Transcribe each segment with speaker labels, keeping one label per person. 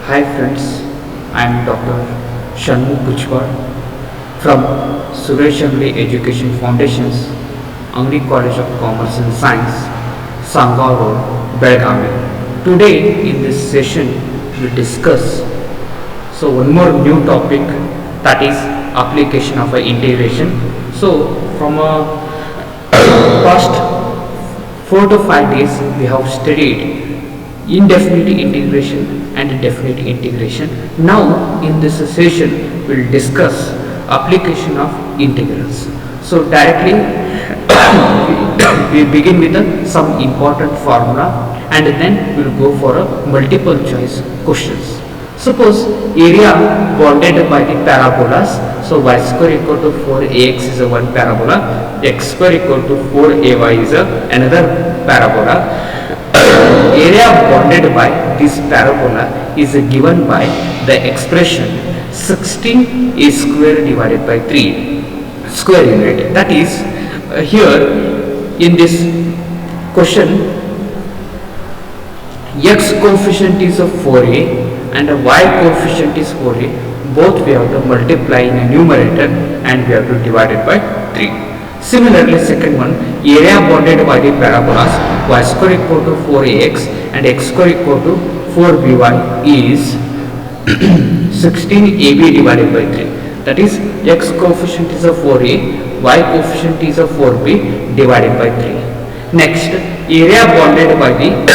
Speaker 1: Hi friends, I am Dr. Shanmugh Gujwar from Suresh Angli Education Foundation's Angli College of Commerce and Science, Sangaur Road, Belgaum. Today in this session we discuss one more new topic, that is application of integration. So from past 4 to 5 days we have studied indefinite integration and definite integration. Now in this session we will discuss application of integrals. So directly we begin with some important formula and then we will go for a multiple choice questions. Suppose area bounded by the parabolas, so y square equal to 4ax is a one parabola, x square equal to 4ay is another parabola. Area bounded by this parabola is given by the expression 16a square divided by 3 square unit. That is here in this question x coefficient is of 4a and y coefficient is 4a. Both we have to multiply in a numerator and we have to divide it by 3. Similarly, second one, area bounded by the parabolas y square equal to 4ax and x square equal to 4by is 16ab divided by 3. That is x coefficient is a 4a, y coefficient is a 4b divided by 3. Next, area bounded by the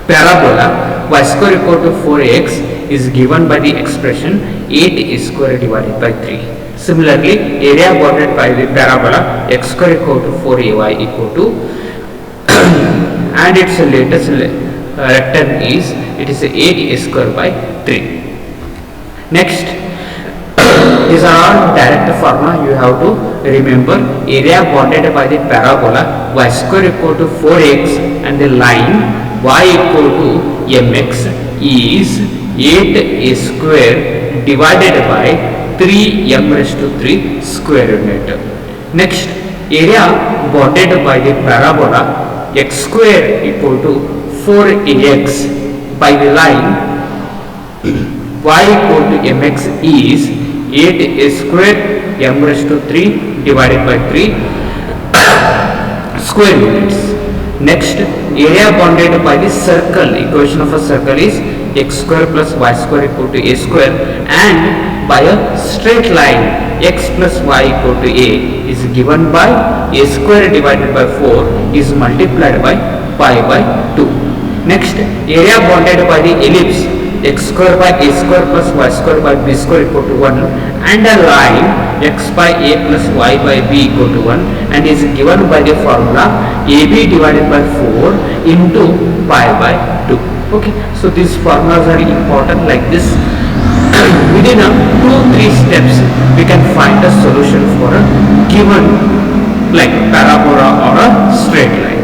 Speaker 1: parabola y square equal to 4ax is given by the expression 8a square divided by 3. Similarly, area bounded by the parabola x square equal to 4ay equal to and its latest rectangle is 8a square by 3. Next, these are all direct formula you have to remember. Area bounded by the parabola y square equal to 4x and the line y equal to mx is 8a square divided by 3m raised to 3 square unit. Next, area bounded by the parabola x square equal to 4ax by the line y equal to mx is 8a square m raised to 3 divided by 3 square units. Next, area bounded by the circle, equation of a circle is x square plus y square equal to a square, and by a straight line x plus y equal to a is given by a square divided by 4 is multiplied by pi by 2. Next, area bounded by the ellipse x square by a square plus y square by b square equal to 1 and a line x by a plus y by b equal to 1 and is given by the formula ab divided by 4 into pi by 2. Okay, so these formulas are important like this. Within 2-3 steps we can find a solution for a given like parabola or a straight line.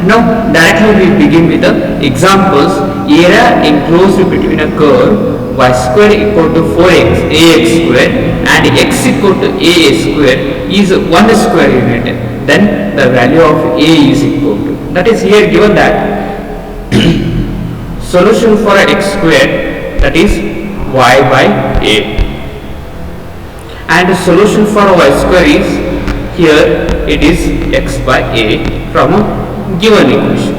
Speaker 1: Now directly we begin with the examples. Area enclosed between a curve y square equal to 4ax square and x equal to a square is 1 square unit. Then the value of a is equal to, that is here given that solution for x square, that is y by a, and the solution for y square is here it is x by a from a given equation.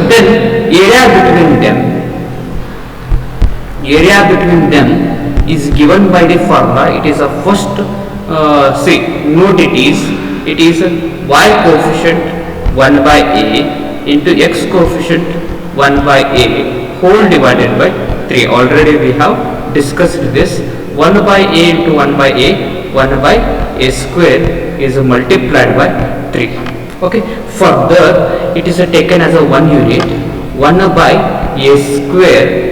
Speaker 1: Then area between them is given by the formula. It is a first note it is y coefficient 1 by a into x coefficient 1 by a whole divided by 3. Already we have discussed this. 1 by a into 1 by a square is multiplied by 3. Okay, further it is taken as a 1 unit. 1 by a square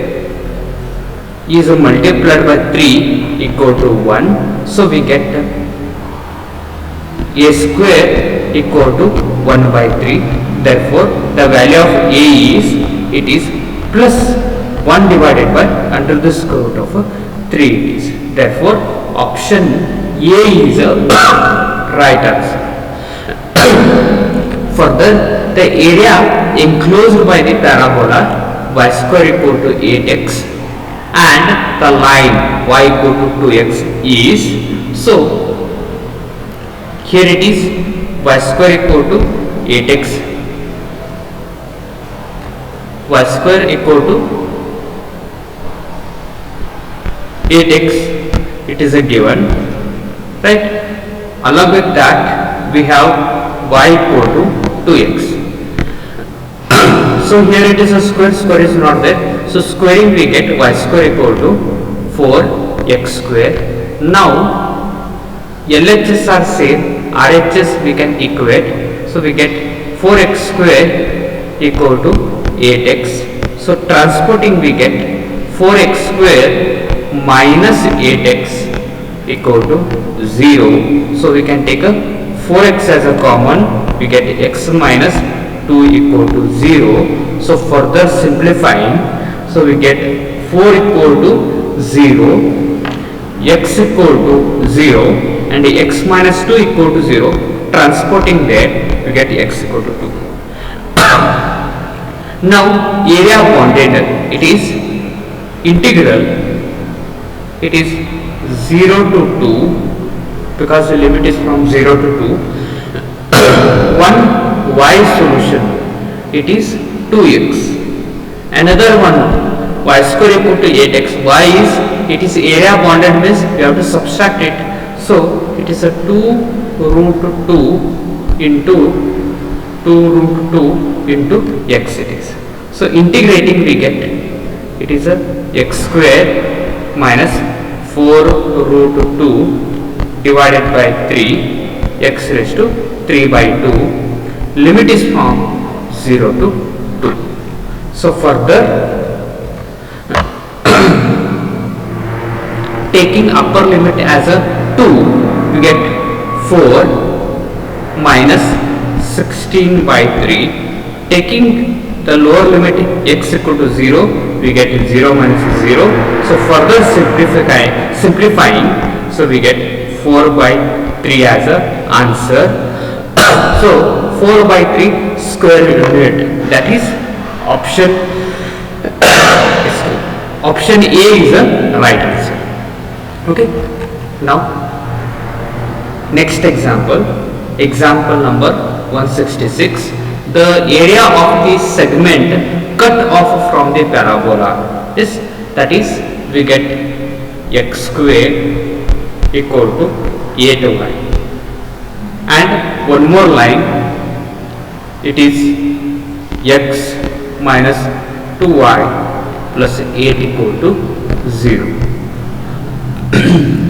Speaker 1: is multiplied by 3 equal to 1. So we get a square equal to 1 by 3. Therefore the value of a is plus 1 divided by under the square root of 3 it is. Therefore option A is a right answer. further, the area enclosed by the parabola y square equal to 8x and the line y equal to 2x is, so here it is y square equal to 8x, y square equal to 8x, it is a given, right? Along with that we have y equal to 2x. So here it is a square, square is not there, so squaring we get y square equal to 4x square. Now LHS are same, RHS we can equate, so we get 4x square equal to 8x. So transporting we get 4x square minus 8x equal to 0. So we can take a 4x as a common, we get x minus 2 equal to 0. So further simplifying, so we get 4 equal to 0, x equal to 0 and x minus 2 equal to 0. Transporting there we get x equal to 2. Now area bounded, it is integral, it is 0 to 2 because the limit is from 0 to 2. One y solution, it is 2x. Another one y square equal to 8x. Y is, it is area bounded means we have to subtract it. So it is a 2 root 2 into 2 root 2 into x it is. So integrating we get, it is a x square minus 4 root 2 divided by 3 x raised to 3 by 2. Limit is from 0 to 2. So further taking upper limit as a 2 we get 4 minus 16 by 3. Taking the lower limit x equal to 0 we get 0 minus 0. So further simplifying, so we get 4 by 3 as a answer. So 4 by 3 square root, that is option option A is the right answer. Okay, now next example, example number 166. The area of the segment cut off from the parabola is, that is we get x square equal to 8y, and one more line, it is x minus 2y plus 8 equal to 0.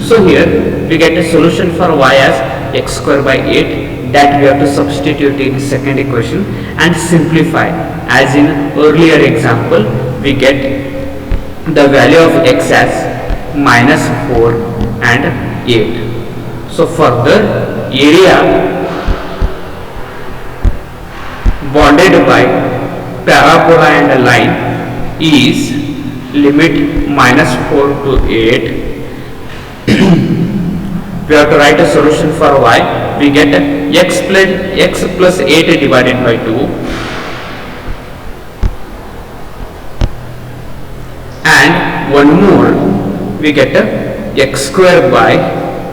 Speaker 1: So here we get a solution for y as x square by 8, that we have to substitute in second equation and simplify. As in earlier example, we get the value of x as minus 4 and 8. So further area bounded by parabola and a line is limit minus 4 to 8. We have to write a solution for y. We get x plus 8 divided by 2 and one more, we get x square by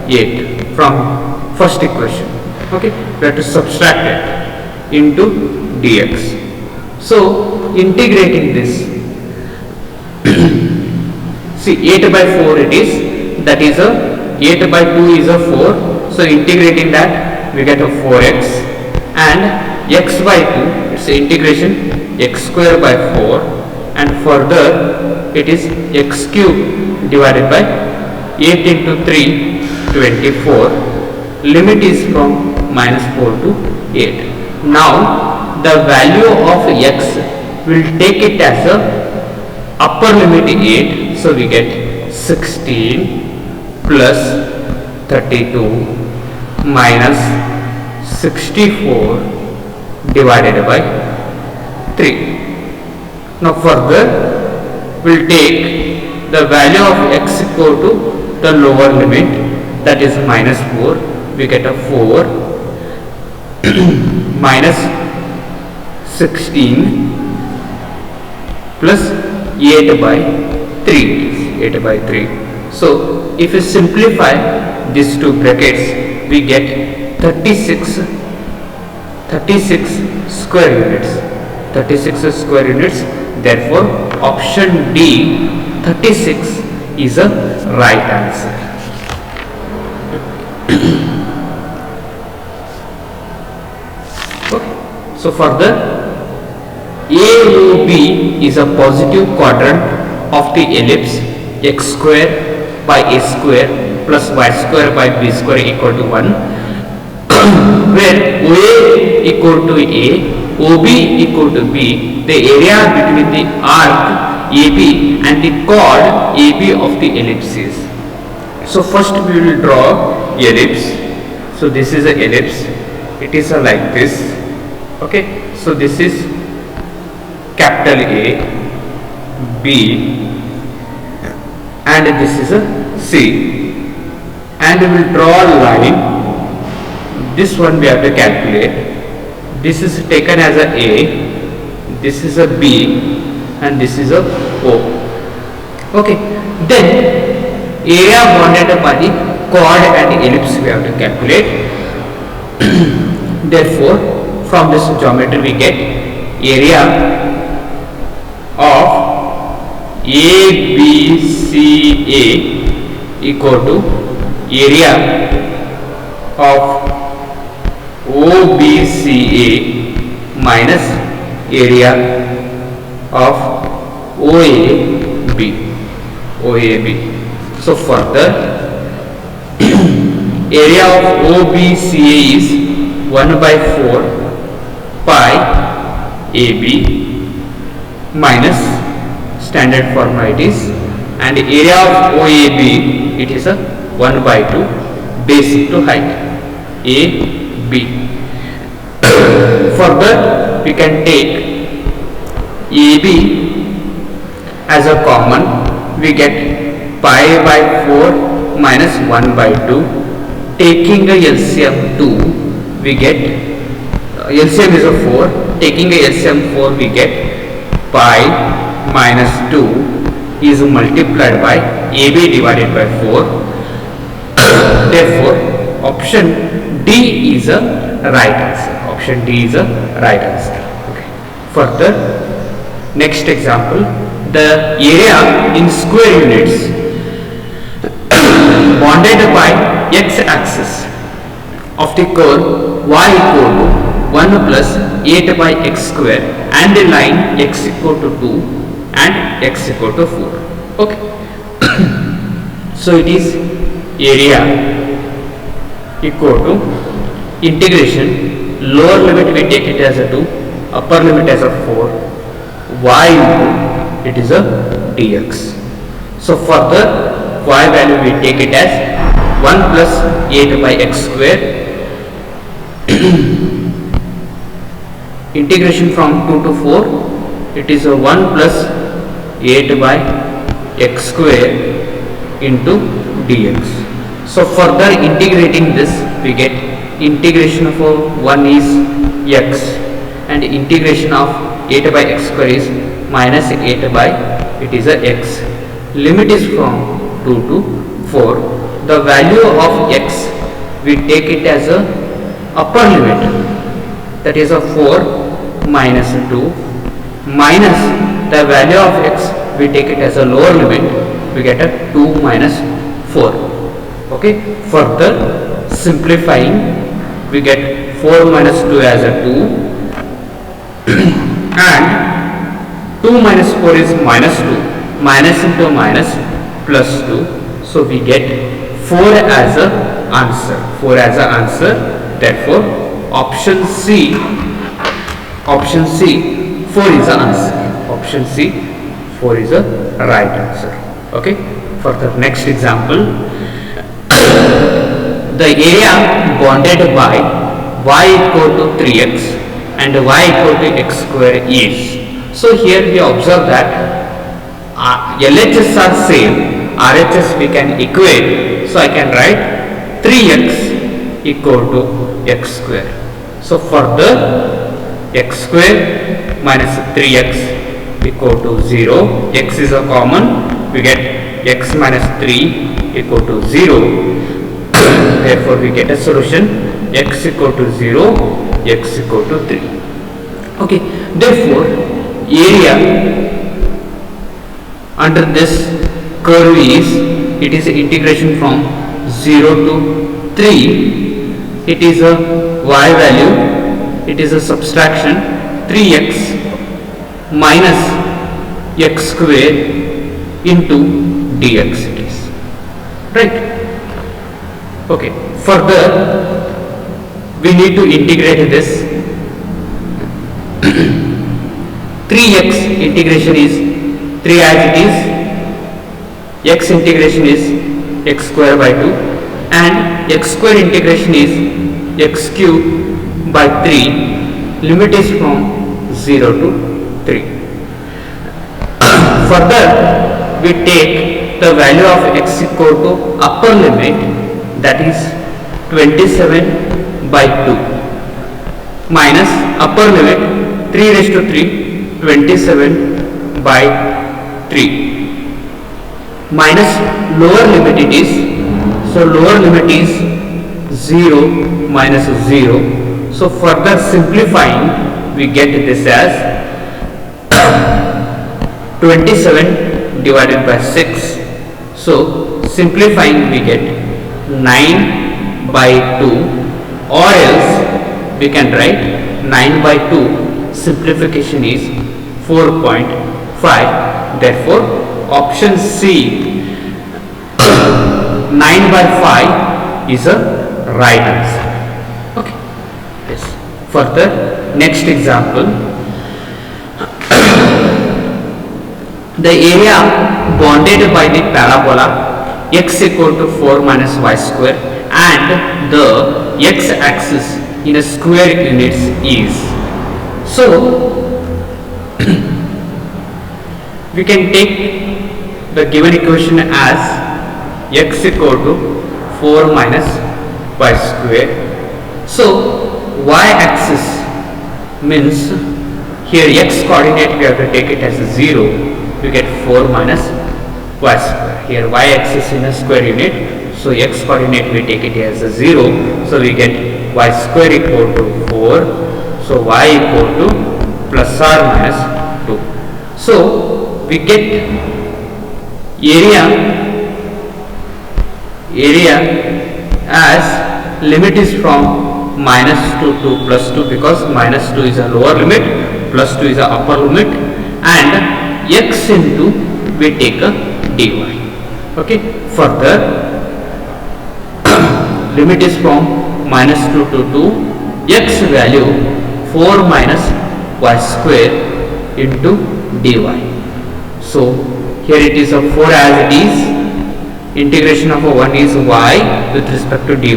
Speaker 1: 8 from first equation. Okay, we have to subtract it into dx. So integrating this, see 8 by 4 it is, that is a 8 by 2 is a 4. So integrating that we get a 4x, and x by 2 it's integration x square by 4, and further it is x cube divided by 8 into 3 24. Limit is from minus 4 to 8. Now the value of x will take it as a upper limit 8, so we get 16 plus 32 minus 64 divided by 3. Now further we'll take the value of x equal to the lower limit, that is minus 4. We get a 4 minus 16 plus 8 by 3, 8 by 3. So if you simplify these two brackets, we get 36 square units, 36 square units. Therefore option D, 36, is a right answer. Okay. So further, AOB is a positive quadrant of the ellipse x square by a square plus y square by b square equal to 1, where OA equal to A, OB equal to B, the area between the arc AB and the chord AB of the ellipses. So first we will draw ellipse. So this is a ellipse. It is like this. Okay. So this is capital A, B, and this is a C. And we will draw a line. This one we have to calculate. This is taken as a A, this is a B, and this is a O. Okay. Then area bounded by the chord and ellipse we have to calculate. Therefore from this geometry we get area of ABCA equal to area of OBCA minus area of OAB. So further, area of OBCA is 1 by 4 pi AB minus standard formalities, and area of OAB, it is a 1 by 2 base to height AB. Further, we can take AB as a common. We get pi by 4 minus 1 by 2. Taking a LCM 2, we get LCM is a 4. Taking a LCM 4, we get pi minus 2 is multiplied by AB divided by 4. Therefore option D is a right answer. Option D is a right answer. Okay. Further, next example, the area in square units bounded by x-axis of the curve y equal to 1 plus 8 by x square and the line x equal to 2 and x equal to 4. Okay. So it is area equal to integration, lower limit we take it as a 2, upper limit as a 4, y into it is a dx. So further, y value we take it as 1 plus 8 by x square integration from 2 to 4, it is a 1 plus 8 by x square into dx. So further integrating this, we get integration of 1 is x and integration of 8 by x square is minus 8 by it is a x. Limit is from 2 to 4. The value of x we take it as a upper limit, that is a 4 minus 2 minus the value of x we take it as a lower limit, we get a 2 minus 4. Okay. Further simplifying, we get 4 minus 2 as a 2 and 2 minus 4 is minus 2, minus into minus plus 2. So we get 4 as a answer. 4 as a answer. Therefore option C, 4 is the answer. Option C, 4 is a right answer. Okay. For the next example, the area bounded by y equal to 3x and y equal to x square is. So here we observe that LHS are same, RHS we can equate. So I can write 3x equal to x square. So further x square minus 3x equal to 0. X is a common, we get x minus 3 equal to 0. Therefore we get a solution x equal to 0, x equal to 3. Okay, therefore area under this curve is, it is integration from 0 to 3. It is a y value, it is a subtraction 3x minus x square into dx it is, right? Okay, further we need to integrate this. 3x integration is 3 as it is, x integration is x square by 2, and x square integration is x cube by 3. Limit is from 0 to 3. Further we take the value of x equal to upper limit, that is 27 by 2, minus upper limit 3 raised to 3, 27 by 3, minus lower limit it is, so lower limit is 0 minus 0. So further simplifying we get this as 27 divided by 6. So simplifying we get 9 by 2, or else we can write 9 by 2, simplification is 4.5. Therefore option C 9 by 5 is a right answer. Okay. Yes. Further, next example. The area bounded by the parabola x equal to 4 minus y square and the x axis in a square units is. So we can take the given equation as x equal to 4 minus y square. So y axis means here x coordinate we have to take it as 0. We get 4 minus y square. Here y axis in a square unit, so x coordinate we take it as 0. So we get y square equal to 4. So y equal to plus or minus 2. So we get area as limit is from minus 2 to plus 2, because minus 2 is a lower limit, plus 2 is a upper limit, and x into we take a dy. Okay, further limit is from minus 2 to 2, x value 4 minus y square into dy. So here it is a 4 as it is, integration of 1 is y with respect to dy,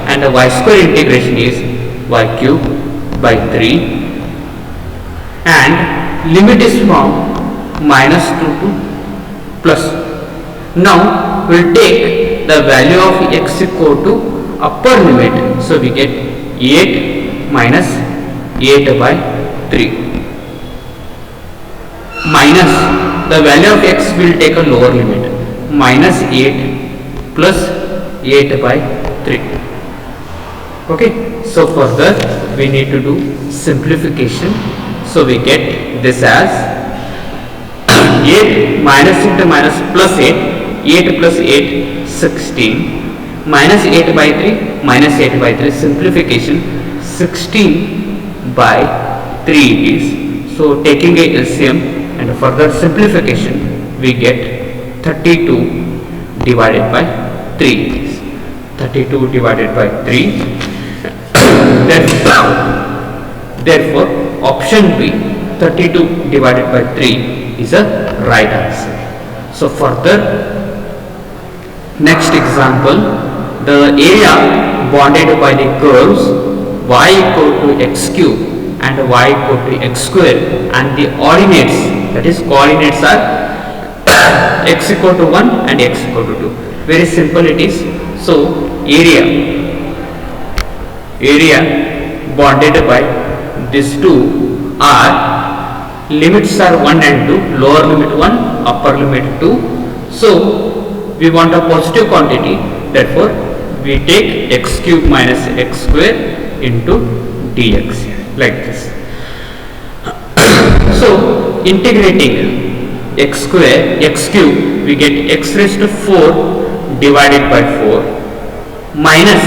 Speaker 1: and the y square integration is y cube by 3, and limit is from minus 2 to plus. Now we will take the value of x equal to upper limit, so we get 8 minus 8 by 3, minus the value of x will take a lower limit, minus 8 plus 8 by 3. Okay, so further we need to do simplification. So we get this as 8 minus into minus plus 8, 8 plus 8, 16, minus 8 by 3, minus 8 by 3, simplification 16 by 3 is. So taking a LCM and further simplification we get 32 divided by 3 is. 32 divided by 3. Therefore option B 32 divided by 3 is a right answer. So further, next example, the area bounded by the curves y equal to x cube and y equal to x square, and the ordinates, that is coordinates, are x equal to 1 and x equal to 2. Very simple it is. So area bounded by these two are limits are 1 and 2, lower limit 1, upper limit 2. So we want a positive quantity, therefore we take x cube minus x square into dx like this. So integrating x square, x cube, we get x raised to 4 divided by 4 minus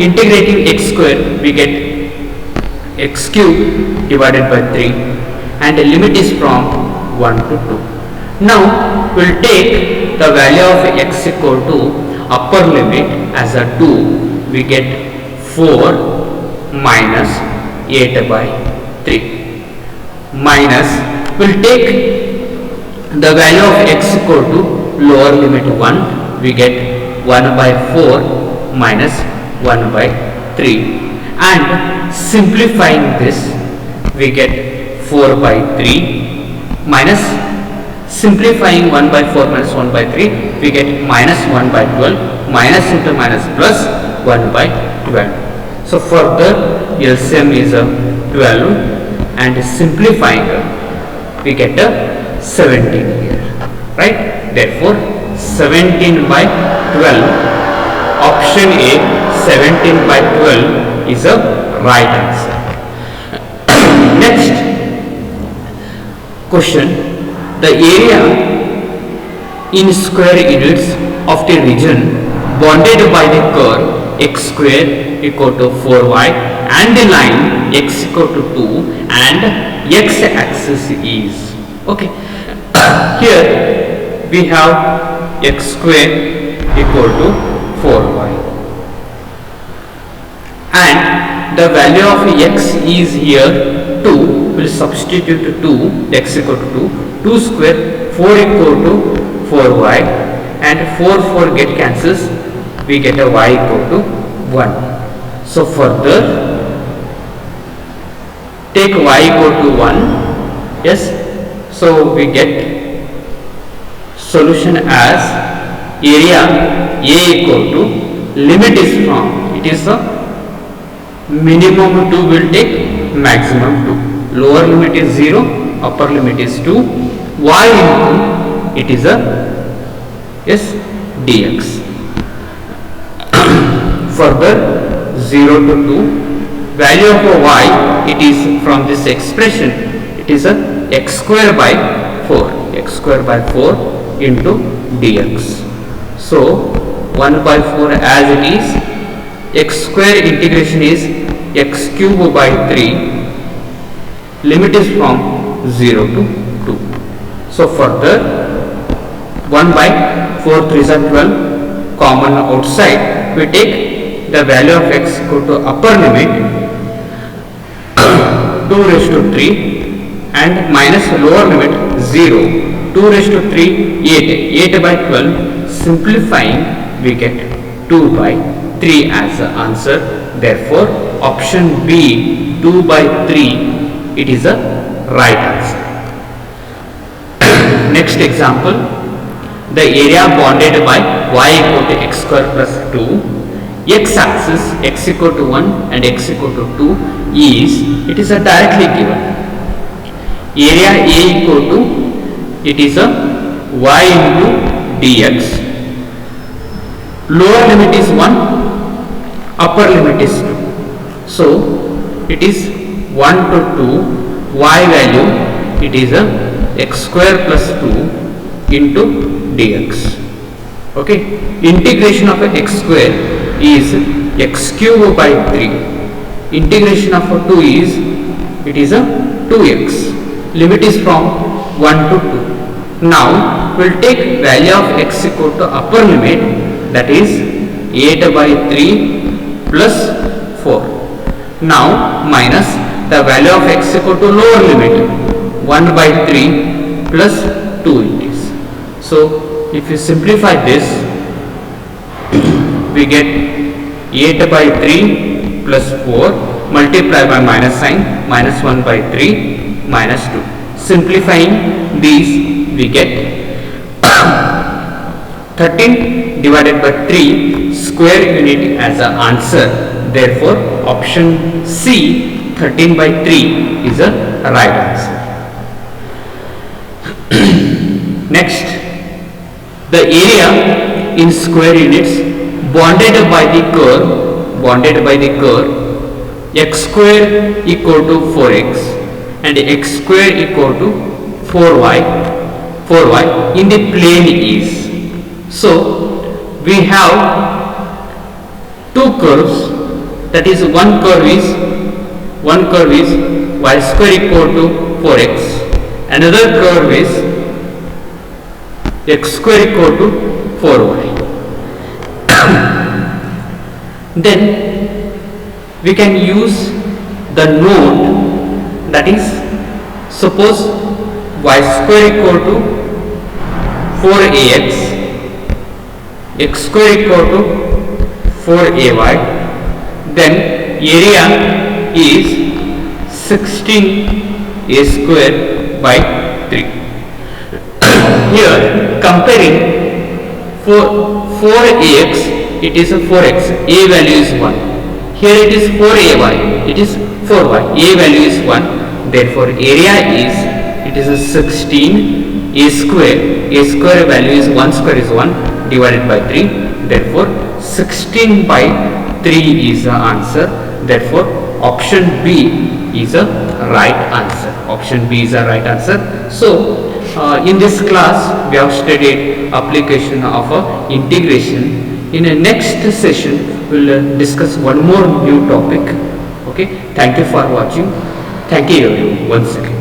Speaker 1: integrating x square, we get x cube divided by 3, and the limit is from 1 to 2. Now we'll take the value of x equal to upper limit as a 2, we get 4 minus 8 by 3, minus we'll take the value of x equal to lower limit 1, we get 1 by 4 minus 1 by 3, and simplifying this we get 4 by 3 minus simplifying 1 by 4 minus 1 by 3 we get minus 1 by 12, minus into minus plus 1 by 12. So further LCM is 12 and simplifying we get a 17 here, right? Therefore 17 by 12, option A 17 by 12 is a right answer. Next question, the area in square units of the region bounded by the curve x square equal to 4y and the line x equal to 2 and x axis is, okay. Here we have x square equal to 4y and the value of x is here 2, will substitute 2, x equal to 2 square, 4 equal to 4y, and 4 get cancels, we get a y equal to 1. So further take y equal to 1, yes, so we get solution as area A equal to limit is from, it is a minimum 2 will take maximum 2, lower limit is 0, upper limit is 2, y into it is a, yes, dx. Further 0 to 2, value of a y, it is from this expression, it is a x square by 4, x square by 4 into dx. So 1 by 4 as it is, x square integration is x cube by 3, limit is from 0 to 2. So further 1 by 4 3s are 12, common outside we take the value of x equal to upper limit 2 raised to 3 and minus lower limit 0, 2 raised to 3 8 by 12, simplifying we get 2 by 3 as the answer. Therefore option B 2 by 3 it is a right answer. Next example, the area bounded by y equal to x square plus 2, x axis x equal to 1 and x equal to 2 is, it is a directly given. Area A equal to, it is a y into dx, lower limit is 1, upper limit is 2. So it is 1 to 2, y value it is a x square plus 2 into dx. Okay, integration of a x square is x cube by 3, integration of a 2 is, it is a 2x, limit is from 1 to 2. Now we will take value of x equal to upper limit, that is 8 by 3 plus 4. Now minus the value of x equal to lower limit 1 by 3 plus 2 it is. So if you simplify this we get 8 by 3 plus 4 multiply by minus sign, minus 1 by 3 minus 2. Simplifying these we get 13 divided by 3 square unit as an answer. Therefore option C 13 by 3 is a right answer. Next, the area in square units bounded by the curve x square equal to 4x and x square equal to 4y in the plane is. So we have two curves, that is one curve is y square equal to 4x, another curve is x square equal to 4y. Then we can use the note, that is, suppose y square equal to 4ax, x square equal to 4ay, then area is 16a square by 3. Here comparing 4ax, it is a 4x, a value is 1. Here it is 4ay, it is 4y, a value is 1. Therefore area is, it is a 16 a square value is 1 square is 1 divided by 3. Therefore 16 by 3 is the answer. Therefore option B is a right answer. Option B is a right answer. So in this class we have studied application of integration. In the next session we will discuss one more new topic. Okay, thank you for watching. Thank you once again.